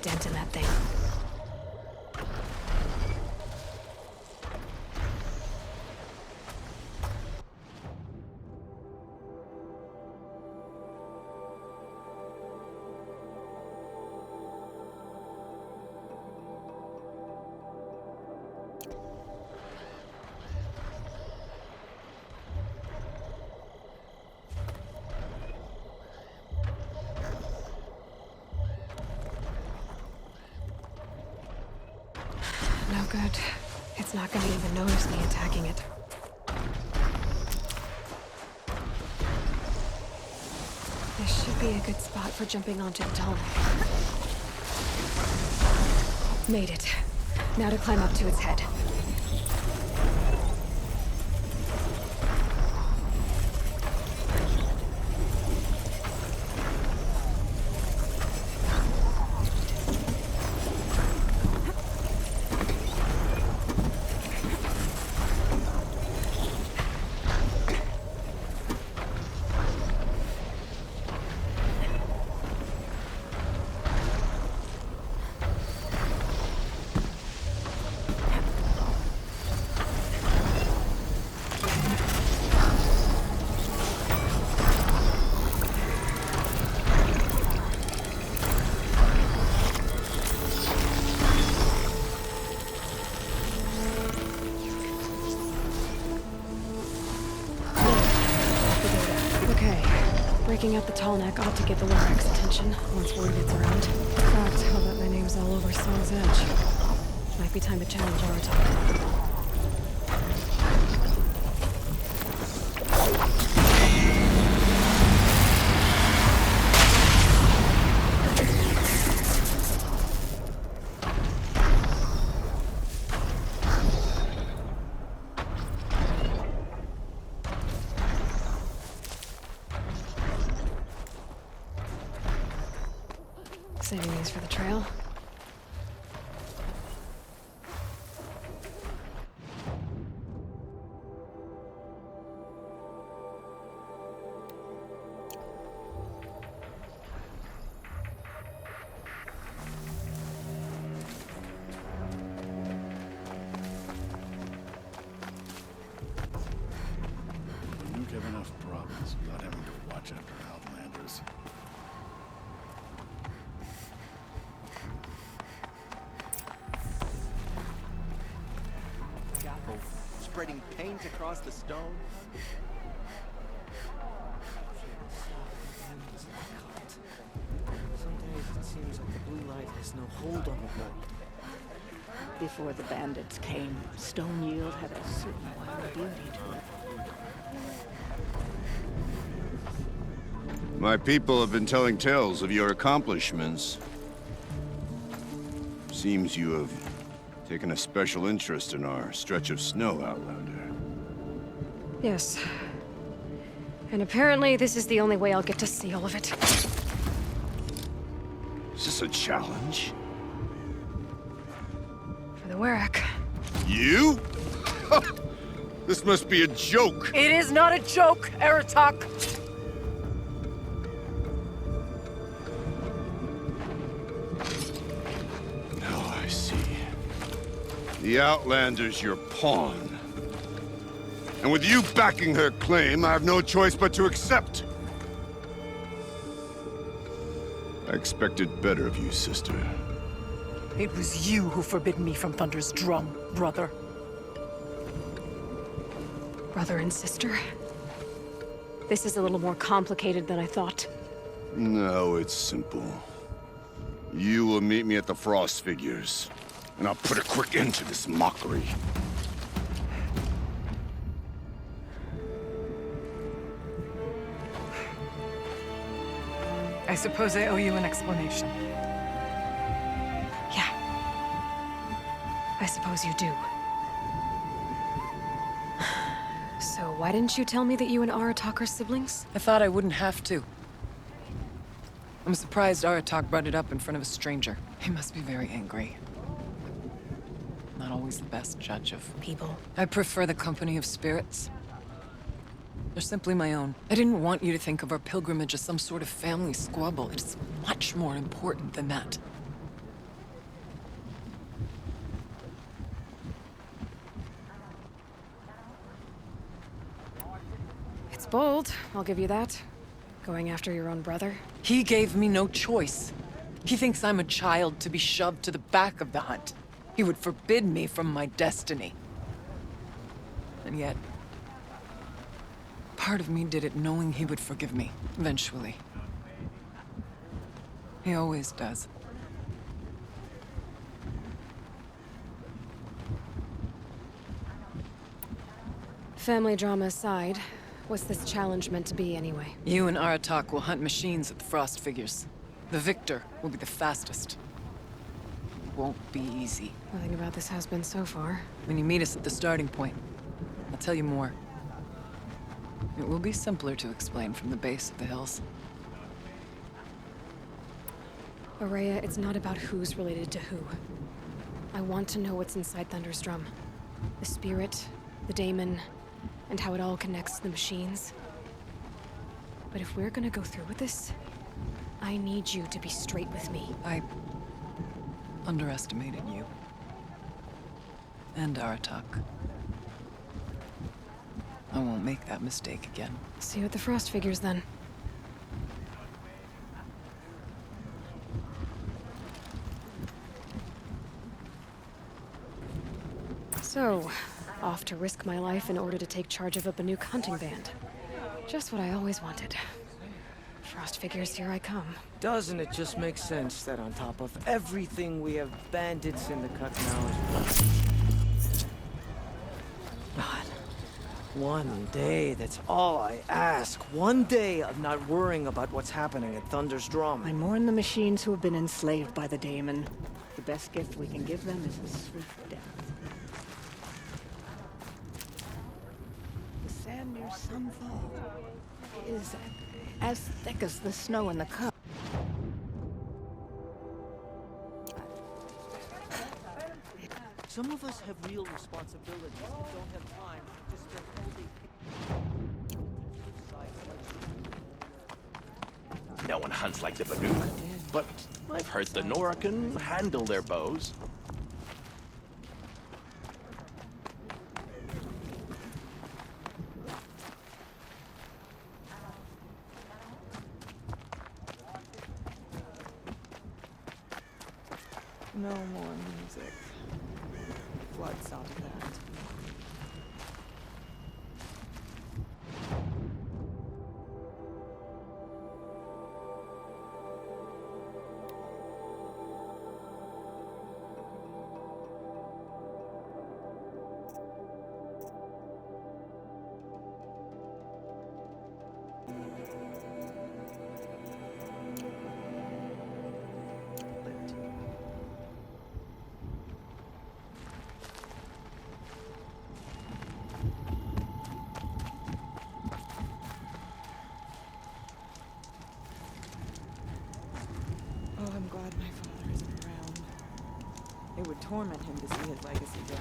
dent in that thing. No good. It's not gonna even notice me attacking it. This should be a good spot for jumping onto the tall neck. Made it. Now to climb up to its head. Breaking out the tall neck ought to get the Lorax's attention once word gets around. Fact, I'll bet my name's all over Snows Edge. Might be time to challenge Aratak. Saving these for the trail. You have enough problems without having to watch after Outlanders. Spreading paint across the stone. Some days it seems like the blue light has no hold on the world. Before the bandits came, Stone Yield had a certain wild beauty to it. My people have been telling tales of your accomplishments. Seems you have taken a special interest in our stretch of snow, Outlander. Yes. And apparently this is the only way I'll get to see all of it. Is this a challenge? For the Warwick. You? This must be a joke. It is not a joke, Aratak! Now I see. The Outlander's your pawn. And with you backing her claim, I have no choice but to accept. I expected better of you, sister. It was you who forbid me from Thunder's drum, brother. Brother and sister? This is a little more complicated than I thought. No, it's simple. You will meet me at the Frost Figures, and I'll put a quick end to this mockery. I suppose I owe you an explanation. Yeah. I suppose you do. So why didn't you tell me that you and Aratak are siblings? I thought I wouldn't have to. I'm surprised Aratak brought it up in front of a stranger. He must be very angry. Not always the best judge of People. I prefer the company of spirits. They're simply my own. I didn't want you to think of our pilgrimage as some sort of family squabble. It's much more important than that. bold, I'll give you that. Going after your own brother. He gave me no choice. He thinks I'm a child to be shoved to the back of the hunt. He would forbid me from my destiny. And yet, part of me did it knowing he would forgive me, eventually. He always does. Family drama aside, what's this challenge meant to be anyway? You and Aratak will hunt machines at the Frost figures. The victor will be the fastest. It won't be easy. Nothing about this has been so far. When you meet us at the starting point, I'll tell you more. It will be simpler to explain from the base of the hills. Araya, it's not about who's related to who. I want to know what's inside Thunderstrom. The spirit, the daemon, and how it all connects to the machines. But if we're gonna go through with this, I need you to be straight with me. I underestimated you. And Aratak. I won't make that mistake again. See you at the Frost figures then. So, off to risk my life in order to take charge of a Banuk hunting band. Just what I always wanted. Frost figures, here I come. Doesn't it just make sense that on top of everything we have bandits in the cut now as well? God. One day, that's all I ask. One day of not worrying about what's happening at Thunder's Drum. I mourn the machines who have been enslaved by the daemon. The best gift we can give them is a swift death. The sand near Sunfall is as thick as the snow in the cup. Some of us have real responsibilities and don't have time to spend all day. No one hunts like the Banuk, but I've heard the Nora can handle their bows. No more music. What's out of that? Oh, I'm glad my father isn't around. It would torment him to see his legacy go.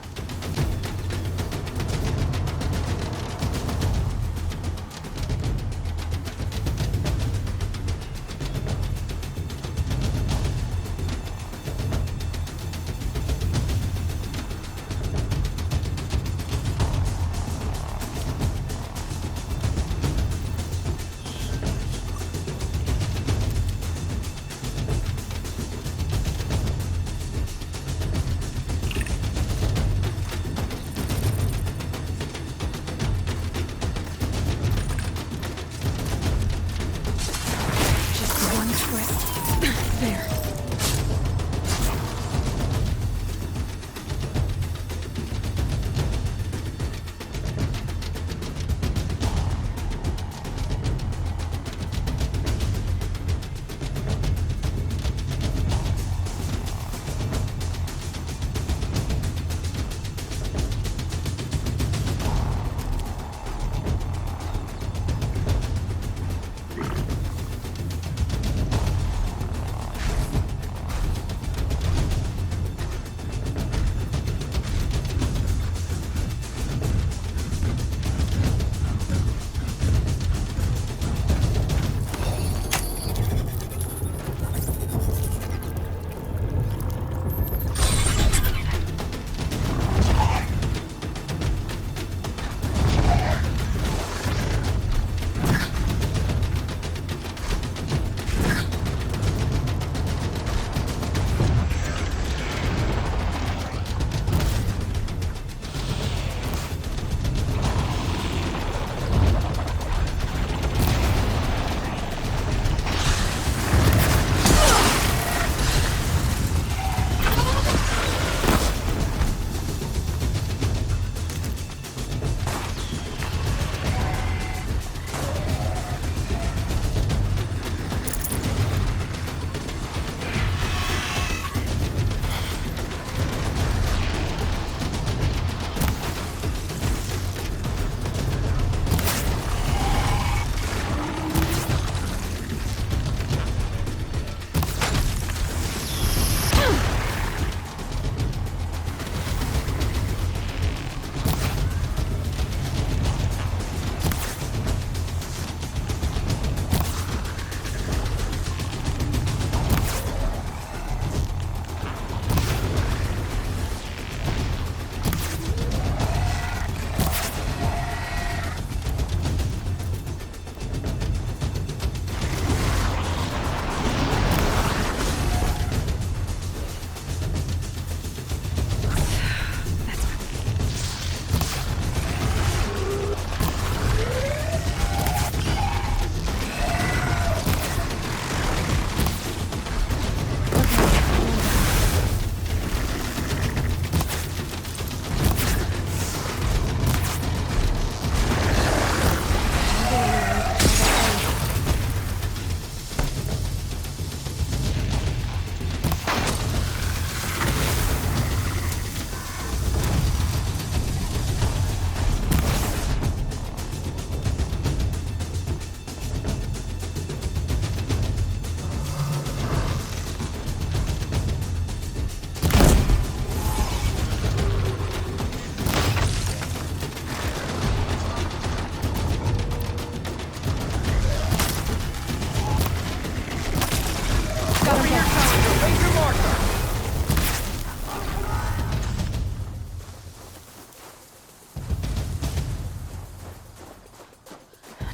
Major marker!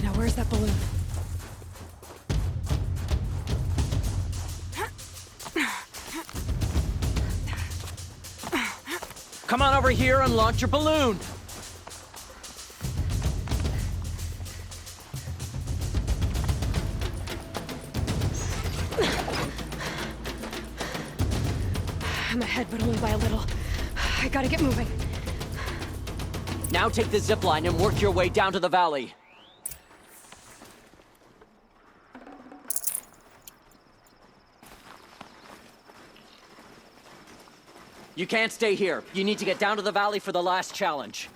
Now where's that balloon? Come on over here and launch your balloon! I'm ahead, but only by a little. I gotta get moving. Now take the zip line and work your way down to the valley. You can't stay here. You need to get down to the valley for the last challenge.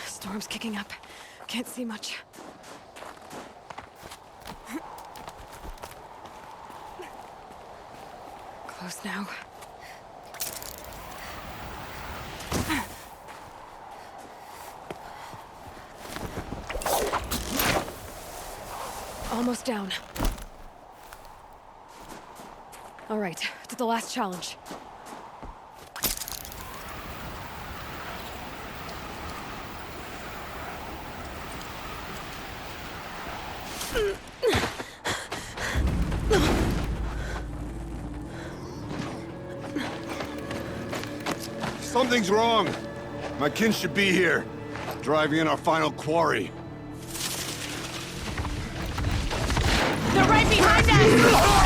Storm's kicking up. Can't see much. Close now. Almost down. All right, to the last challenge. Something's wrong. My kin should be here, driving in our final quarry. They're right behind us!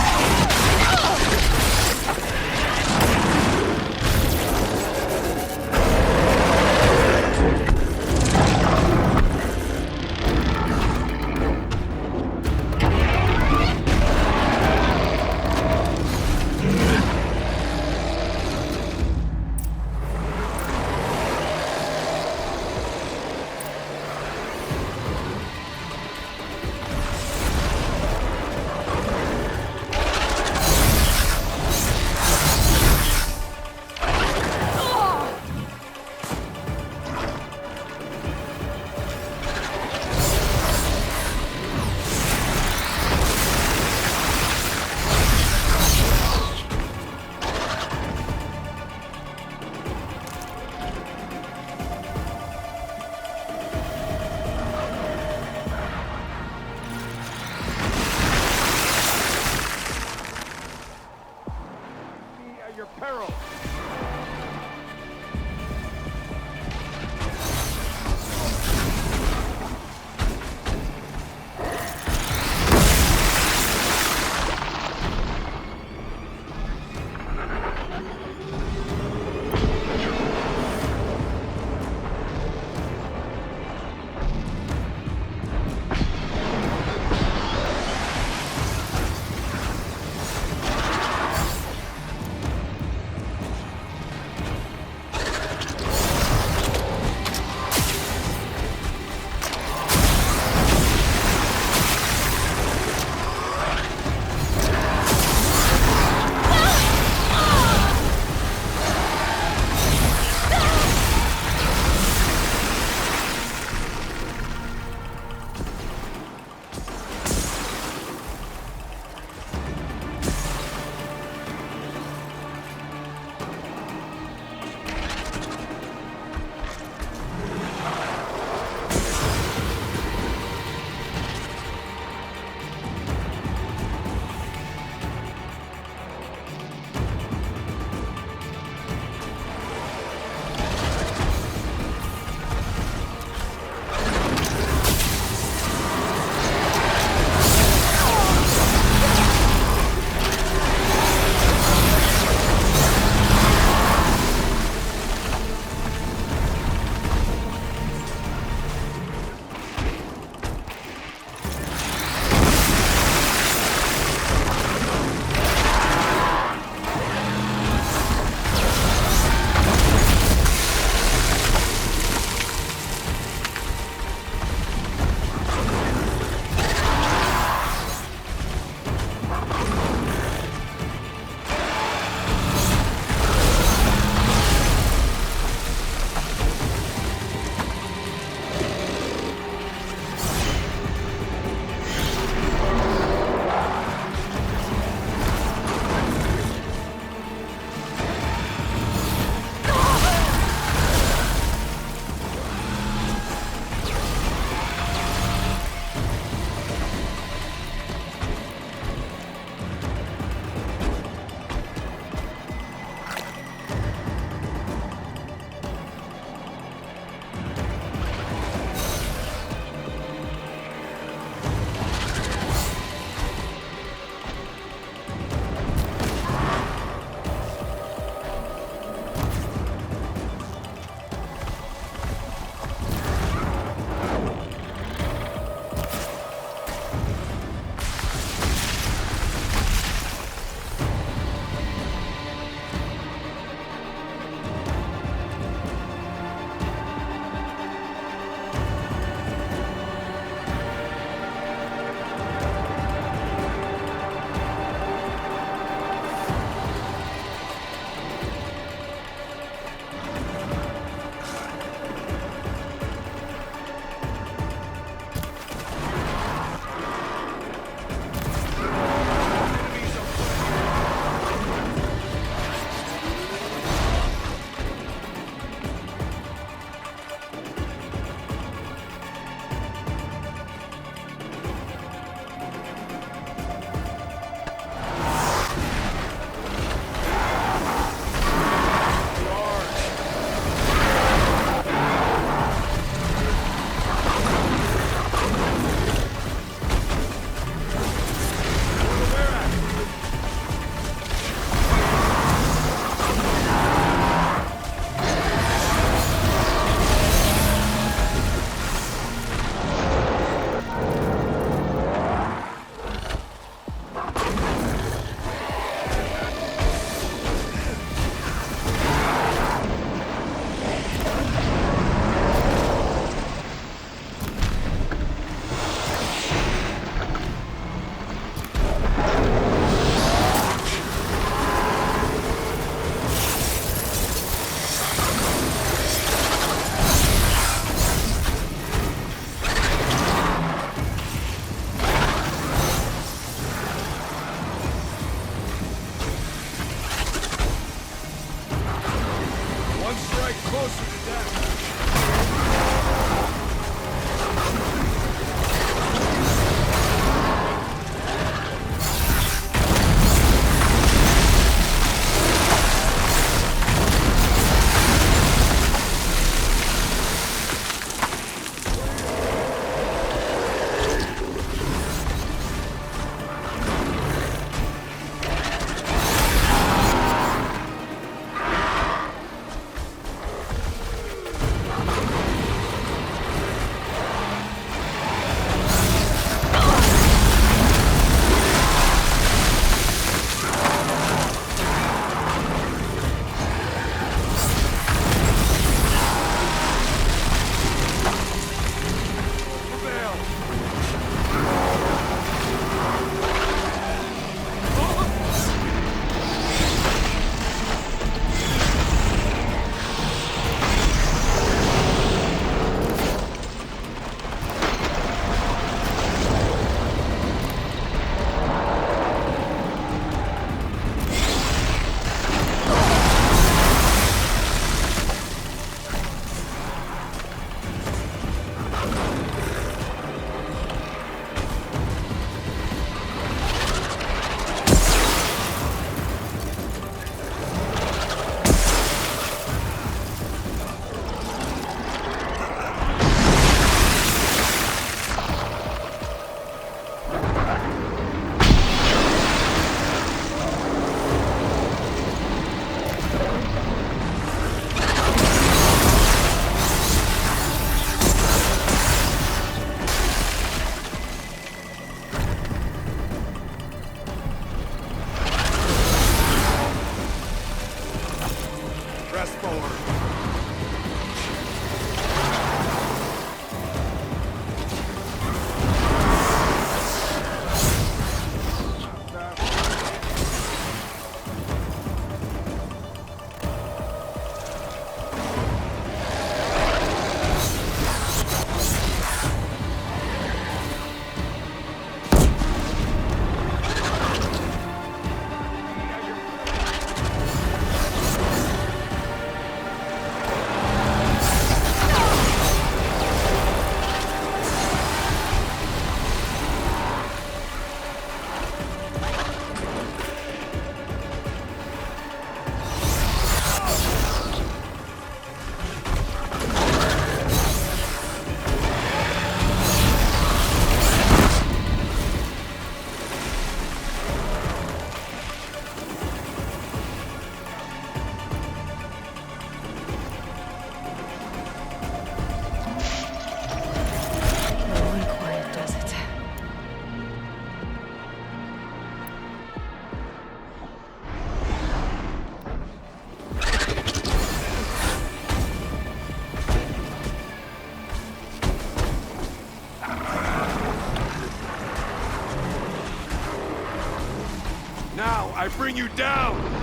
Now, I bring you down!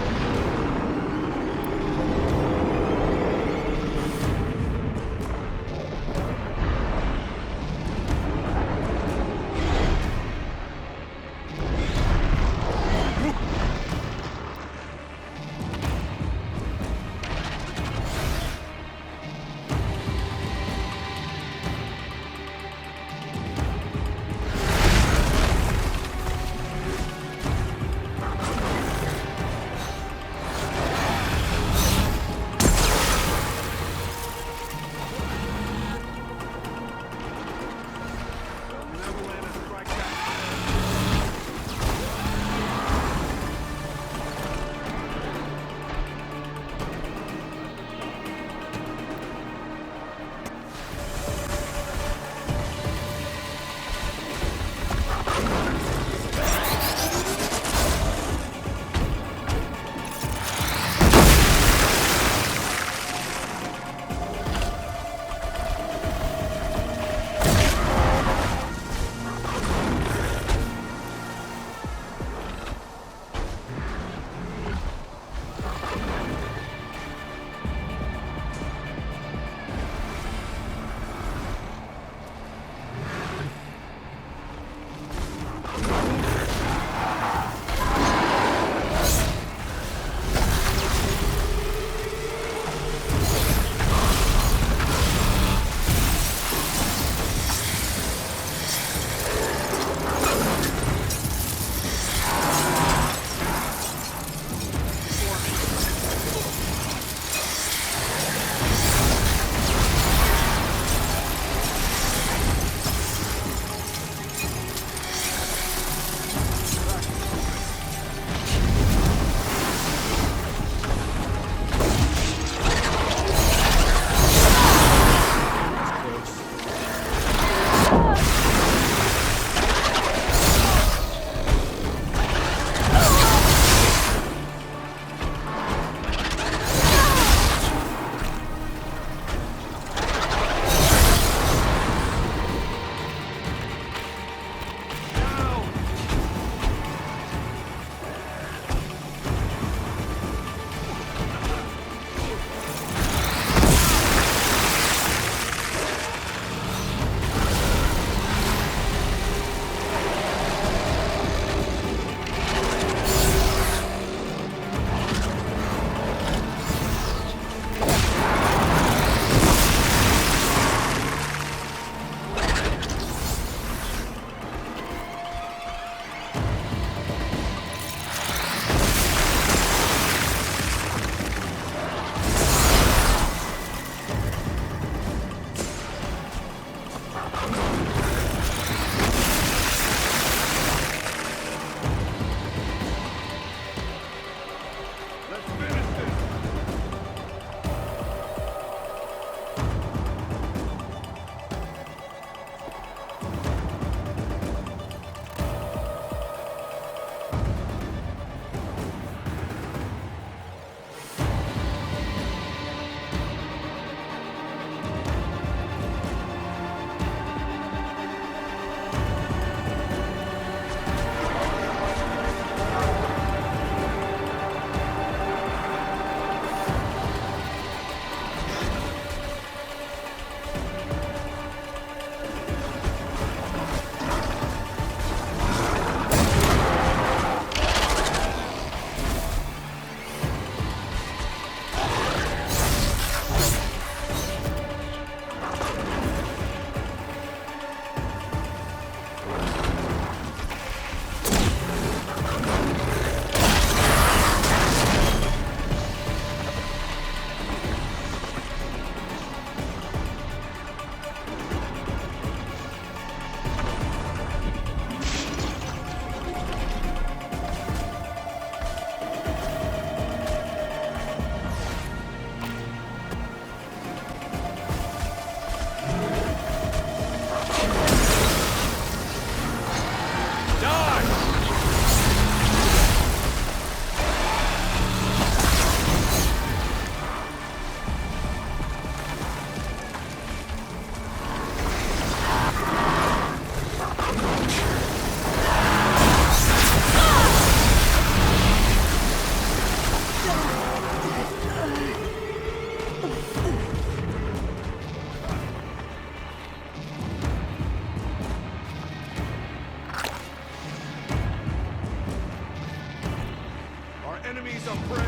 Our enemies are prey!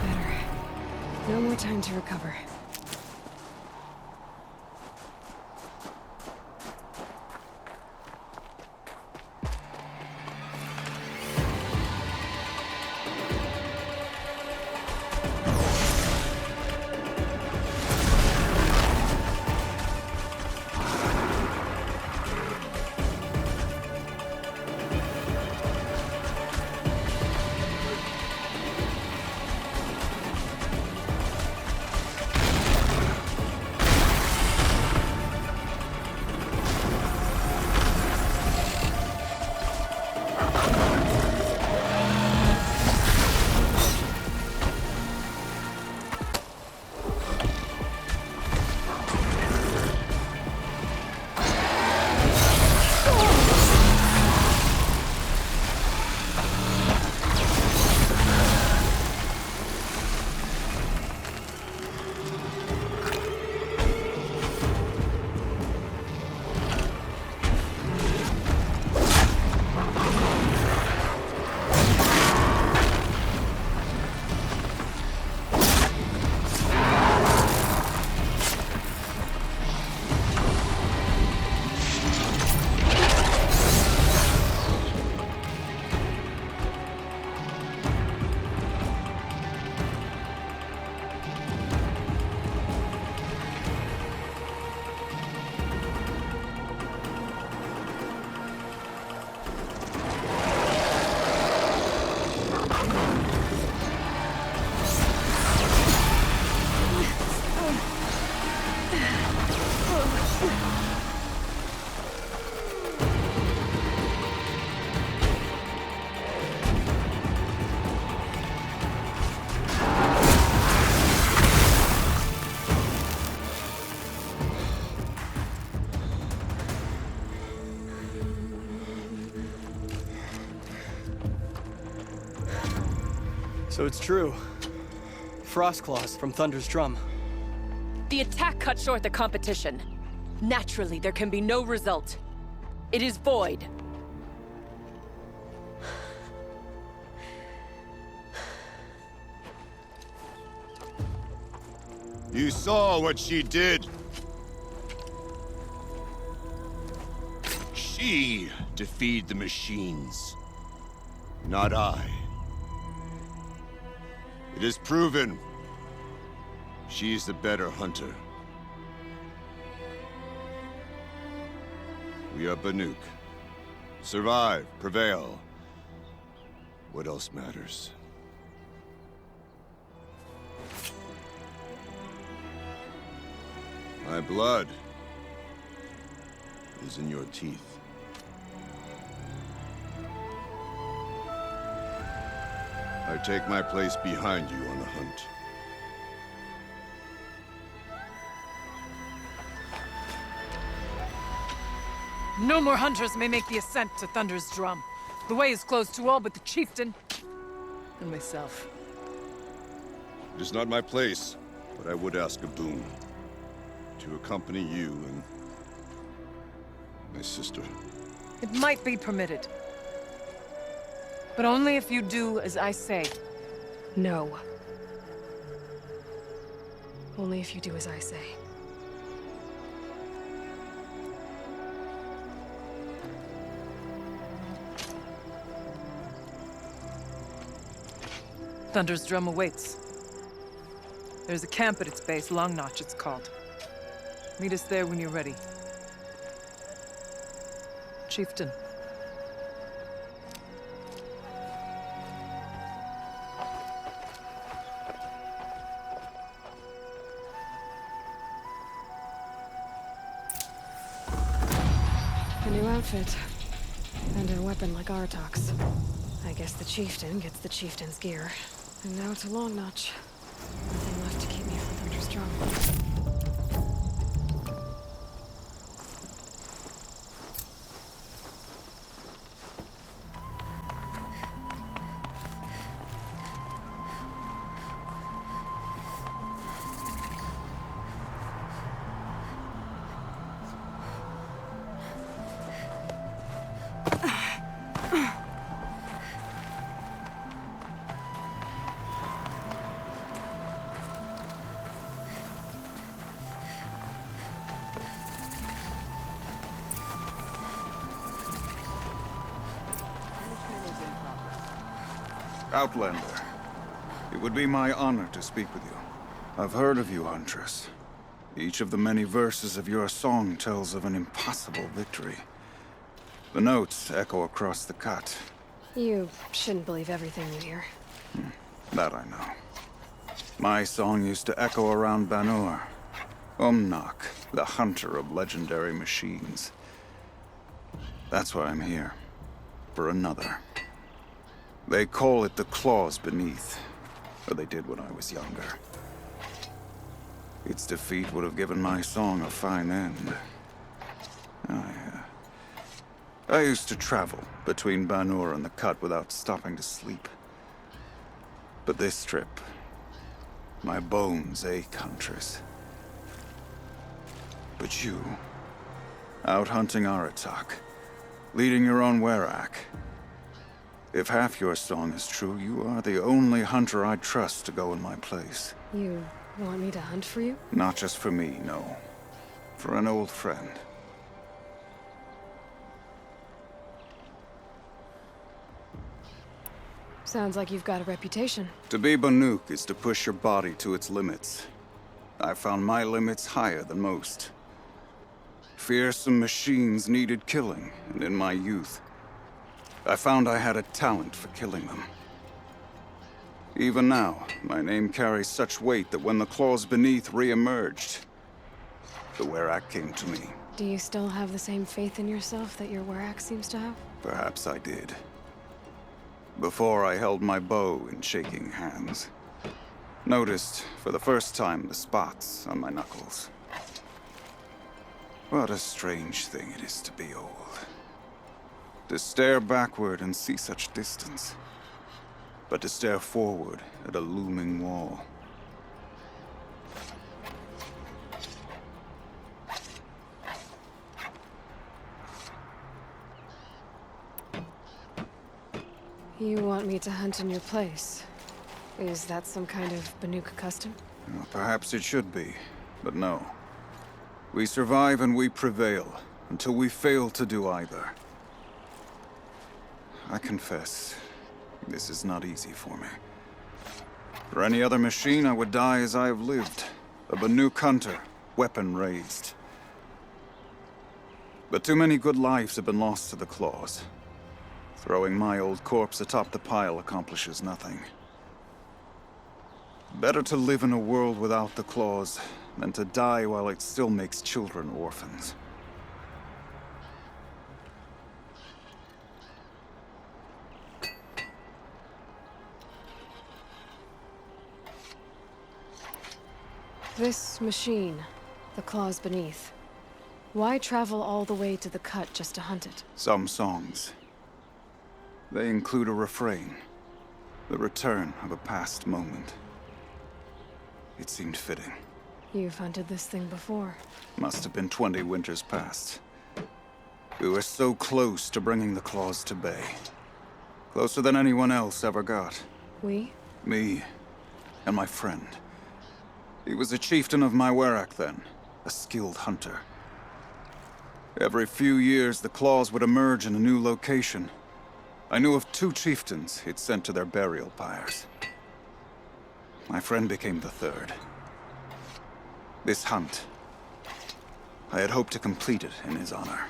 Better. No more time to recover. So it's true. Frost claws from Thunder's drum. The attack cut short the competition. Naturally, there can be no result. It is void. You saw what she did. She defeated the machines, not I. It is proven. She's the better hunter. We are Banuk. Survive, prevail. What else matters? My blood is in your teeth. I take my place behind you on the hunt. No more hunters may make the ascent to Thunder's drum. The way is closed to all but the chieftain and myself. It is not my place, but I would ask a boon. To accompany you and my sister. It might be permitted. But only if you do as I say. No. Only if you do as I say. Thunder's drum awaits. There's a camp at its base, Long Notch it's called. Meet us there when you're ready. Chieftain. A new outfit. And a weapon like Artok's. I guess the chieftain gets the chieftain's gear. And now to Long Notch. Nothing left to keep me from Thunder's drum. Outlander. It would be my honor to speak with you. I've heard of you, Huntress. Each of the many verses of your song tells of an impossible victory. The notes echo across the cut. You shouldn't believe everything you hear. That I know. My song used to echo around Banur. Umnak, the hunter of legendary machines. That's why I'm here. For another. They call it the claws beneath. Or they did when I was younger. Its defeat would have given my song a fine end. I used to travel between Banur and the Cut without stopping to sleep. But this trip, my bones ache, Huntress. But you, out hunting Aratak, leading your own Werak. If half your song is true, you are the only hunter I'd trust to go in my place. You want me to hunt for you? Not just for me, no. For an old friend. Sounds like you've got a reputation. To be Banuk is to push your body to its limits. I found my limits higher than most. Fearsome machines needed killing, and in my youth, I found I had a talent for killing them. Even now, my name carries such weight that when the claws beneath re-emerged, the Werak came to me. Do you still have the same faith in yourself that your Werak seems to have? Perhaps I did. Before I held my bow in shaking hands. Noticed, for the first time, the spots on my knuckles. What a strange thing it is to be old. To stare backward and see such distance. But to stare forward at a looming wall. You want me to hunt in your place? Is that some kind of Banuk custom? Well, perhaps it should be, but no. We survive and we prevail, until we fail to do either. I confess, this is not easy for me. For any other machine, I would die as I have lived. A Banuk hunter, weapon raised. But too many good lives have been lost to the claws. Throwing my old corpse atop the pile accomplishes nothing. Better to live in a world without the claws than to die while it still makes children orphans. This machine, the claws beneath. Why travel all the way to the Cut just to hunt it? Some songs. They include a refrain. The return of a past moment. It seemed fitting. You've hunted this thing before. Must have been 20 winters past. We were so close to bringing the claws to bay. Closer than anyone else ever got. We? Me and my friend. He was a chieftain of my Werak then, a skilled hunter. Every few years, the claws would emerge in a new location. I knew of 2 chieftains he'd sent to their burial pyres. My friend became the 3rd. This hunt, I had hoped to complete it in his honor.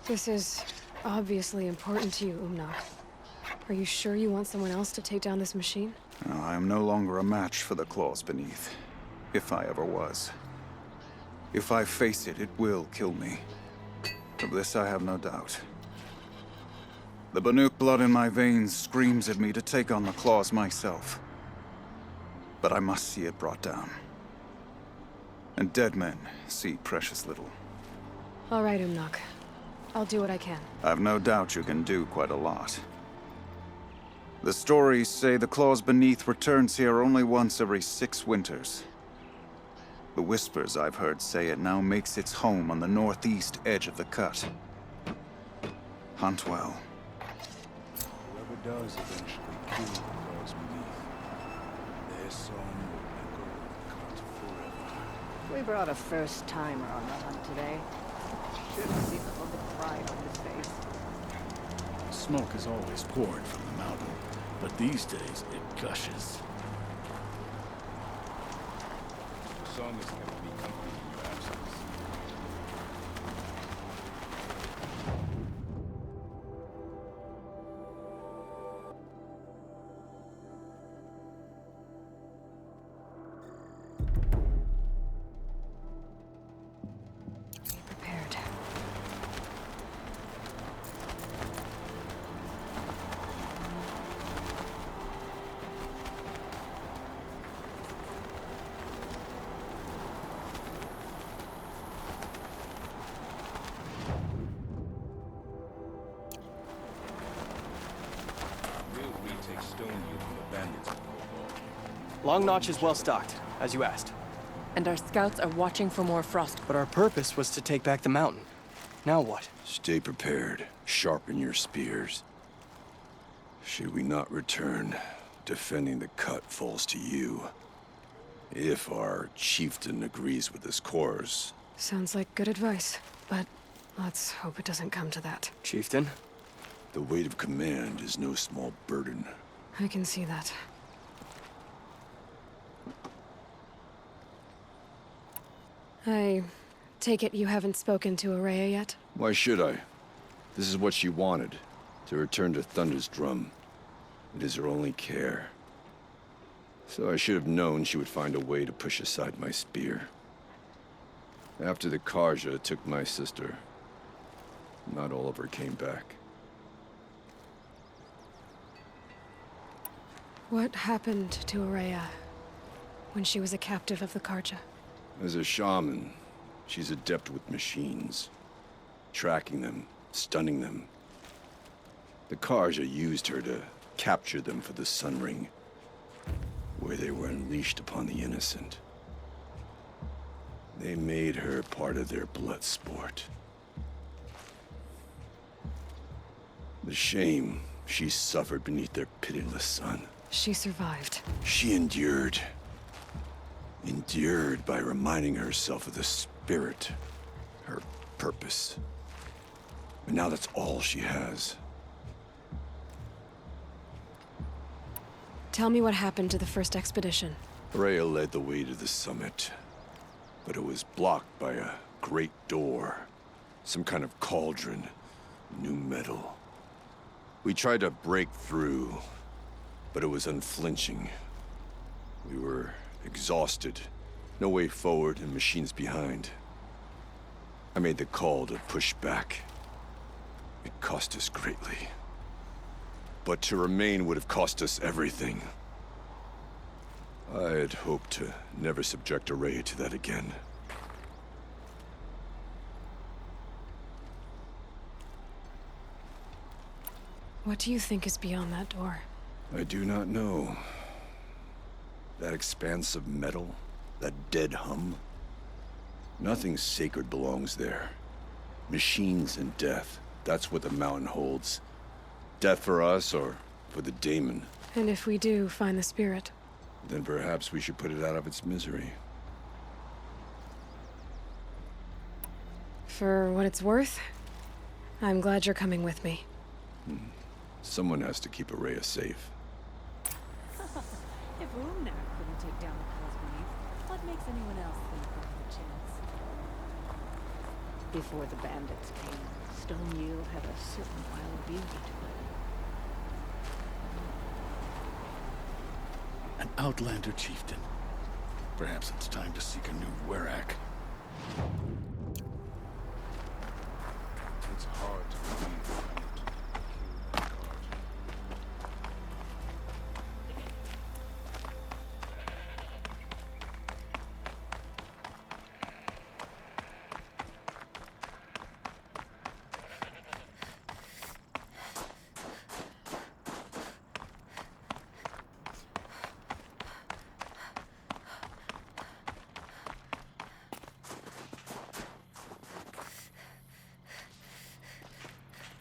This is obviously important to you, Umnak. Are you sure you want someone else to take down this machine? No, I am no longer a match for the claws beneath, if I ever was. If I face it, it will kill me. Of this I have no doubt. The Banuk blood in my veins screams at me to take on the claws myself. But I must see it brought down. And dead men see precious little. All right, Umnak. I'll do what I can. I've no doubt you can do quite a lot. The stories say the claws beneath returns here only once every 6 winters. The whispers I've heard say it now makes its home on the northeast edge of the Cut. Hunt well. Whoever does eventually kill the claws beneath, their song will echo in the Cut forever. We brought a first-timer on the hunt today. Should have seen the look of pride on his face. Smoke is always poured from the mountain, but these days it gushes. The song is going to be company in your absence. Be prepared. We'll retake Stone Hill from the bandits. Long Notch is well stocked, as you asked. And our scouts are watching for more frost. But our purpose was to take back the mountain. Now what? Stay prepared. Sharpen your spears. Should we not return, defending the cut falls to you. If our chieftain agrees with this course. Sounds like good advice, but let's hope it doesn't come to that. Chieftain? The weight of command is no small burden. I can see that. I take it you haven't spoken to Araya yet? Why should I? This is what she wanted, to return to Thunder's drum. It is her only care. So I should have known she would find a way to push aside my spear. After the Karja took my sister, not all of her came back. What happened to Araya when she was a captive of the Karja? As a shaman, she's adept with machines. Tracking them, stunning them. The Karja used her to capture them for the Sun Ring, where they were unleashed upon the innocent. They made her part of their blood sport. The shame she suffered beneath their pitiless sun. She survived. She endured. Endured by reminding herself of the spirit, her purpose. And now that's all she has. Tell me what happened to the first expedition. Rhea led the way to the summit, but it was blocked by a great door. Some kind of cauldron, new metal. We tried to break through, but it was unflinching. We were exhausted, no way forward and machines behind. I made the call to push back. It cost us greatly. But to remain would have cost us everything. I had hoped to never subject Araya to that again. What do you think is beyond that door? I do not know. That expanse of metal, that dead hum. Nothing sacred belongs there. Machines and death, that's what the mountain holds. Death for us or for the daemon. And if we do find the spirit? Then perhaps we should put it out of its misery. For what it's worth, I'm glad you're coming with me. Someone has to keep Araya safe. If Rumnar couldn't take down the Cosmere, what makes anyone else think they have a chance? Before the bandits came, Stone Yield had a certain wild beauty to it. An outlander chieftain. Perhaps it's time to seek a new Werak. It's hard to believe behind it.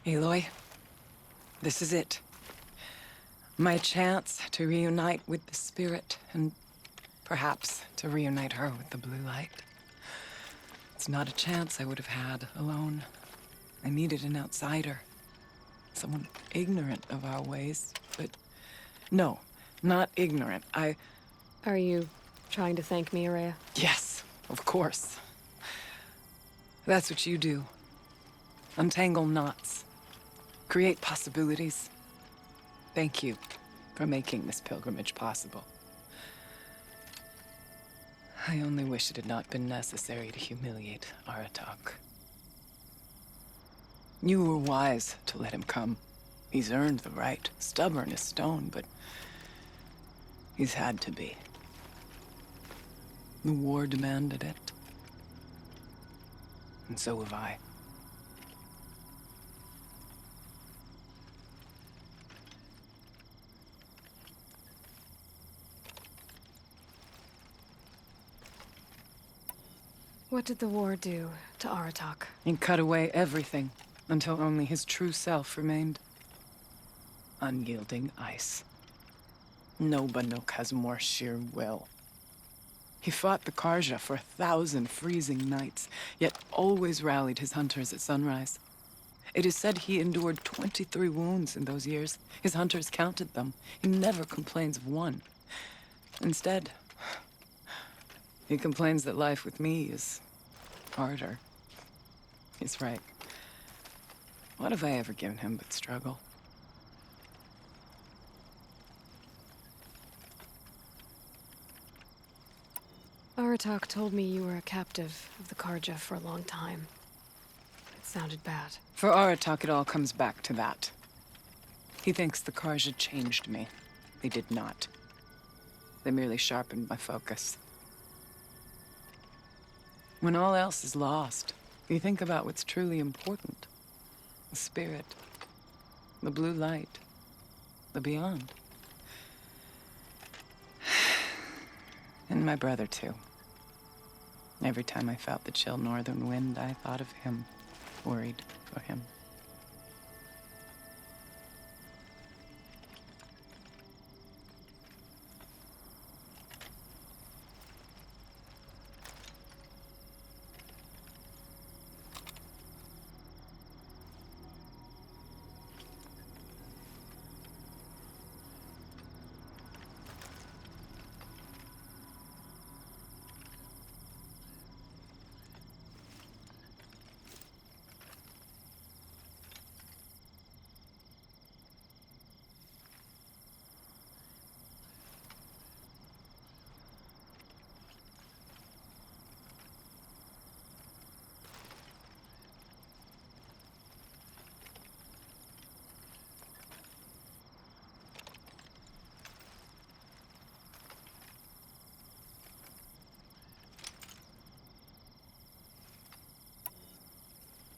Aloy, this is it. My chance to reunite with the spirit, and perhaps to reunite her with the blue light. It's not a chance I would have had alone. I needed an outsider. Someone ignorant of our ways, but... No, not ignorant. Are you trying to thank me, Araya? Yes, of course. That's what you do. Untangle knots. Create possibilities. Thank you for making this pilgrimage possible. I only wish it had not been necessary to humiliate Aratak. You were wise to let him come. He's earned the right. Stubborn as stone, but he's had to be. The war demanded it. And so have I. What did the war do to Aratak? It cut away everything, until only his true self remained. Unyielding ice. No Banuk has more sheer will. He fought the Karja for 1,000 freezing nights, yet always rallied his hunters at sunrise. It is said he endured 23 wounds in those years. His hunters counted them. He never complains of one. Instead, he complains that life with me is harder. He's right. What have I ever given him but struggle? Aratak told me you were a captive of the Karja for a long time. It sounded bad. For Aratak, it all comes back to that. He thinks the Karja changed me. They did not. They merely sharpened my focus. When all else is lost, you think about what's truly important. The spirit, the blue light, the beyond. And my brother, too. Every time I felt the chill northern wind, I thought of him, worried for him.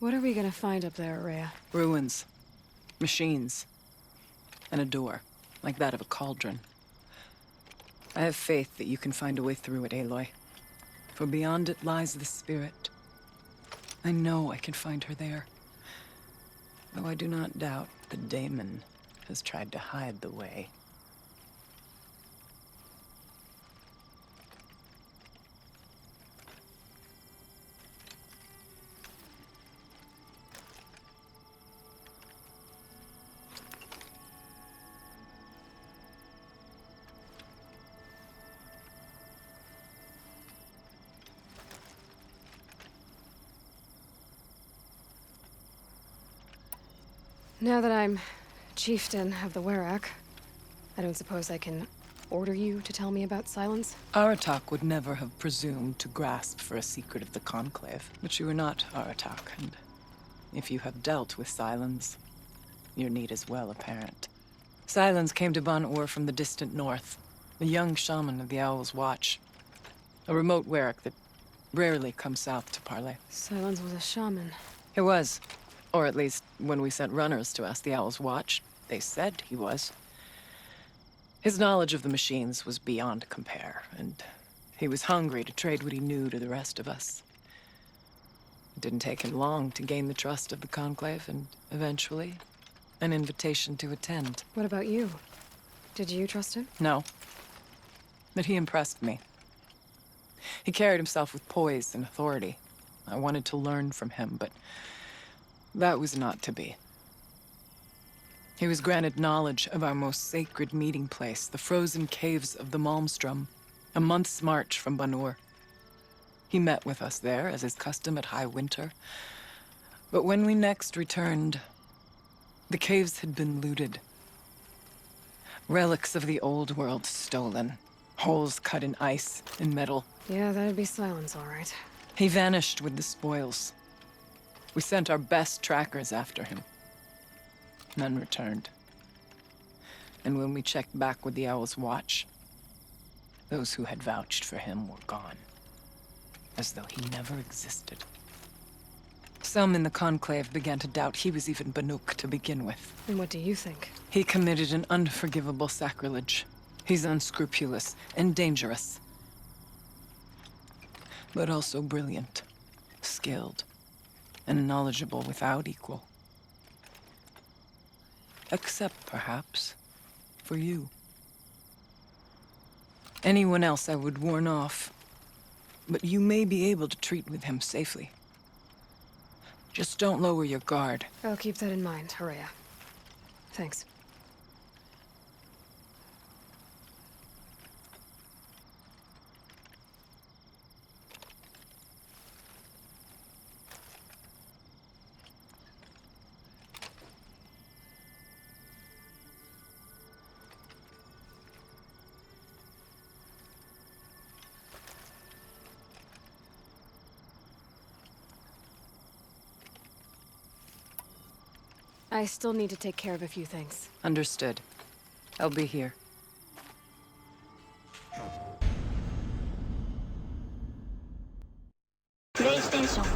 What are we gonna find up there, Araya? Ruins. Machines. And a door, like that of a cauldron. I have faith that you can find a way through it, Aloy. For beyond it lies the spirit. I know I can find her there. Though I do not doubt the daemon has tried to hide the way. Now that I'm chieftain of the Werak, I don't suppose I can order you to tell me about Silence? Aratak would never have presumed to grasp for a secret of the Conclave. But you are not Aratak, and if you have dealt with Silence, your need is well apparent. Silence came to Ban-Ur from the distant north, a young shaman of the Owl's Watch. A remote Werak that rarely comes south to parley. Silence was a shaman. He was. Or at least, when we sent runners to ask the Owl's Watch, they said he was. His knowledge of the machines was beyond compare, and he was hungry to trade what he knew to the rest of us. It didn't take him long to gain the trust of the Conclave, and eventually, an invitation to attend. What about you? Did you trust him? No. But he impressed me. He carried himself with poise and authority. I wanted to learn from him, but that was not to be. He was granted knowledge of our most sacred meeting place, the frozen caves of the Malmstrom, a month's march from Banur. He met with us there, as is custom at high winter. But when we next returned, the caves had been looted. Relics of the old world stolen. Holes cut in ice and metal. Yeah, that'd be Silence, all right. He vanished with the spoils. We sent our best trackers after him. None returned. And when we checked back with the Owl's Watch, those who had vouched for him were gone. As though he never existed. Some in the Conclave began to doubt he was even Banuk to begin with. And what do you think? He committed an unforgivable sacrilege. He's unscrupulous and dangerous. But also brilliant, skilled, and knowledgeable without equal. Except, perhaps, for you. Anyone else I would warn off, but you may be able to treat with him safely. Just don't lower your guard. I'll keep that in mind, Haraya. Thanks. I still need to take care of a few things. Understood. I'll be here. PlayStation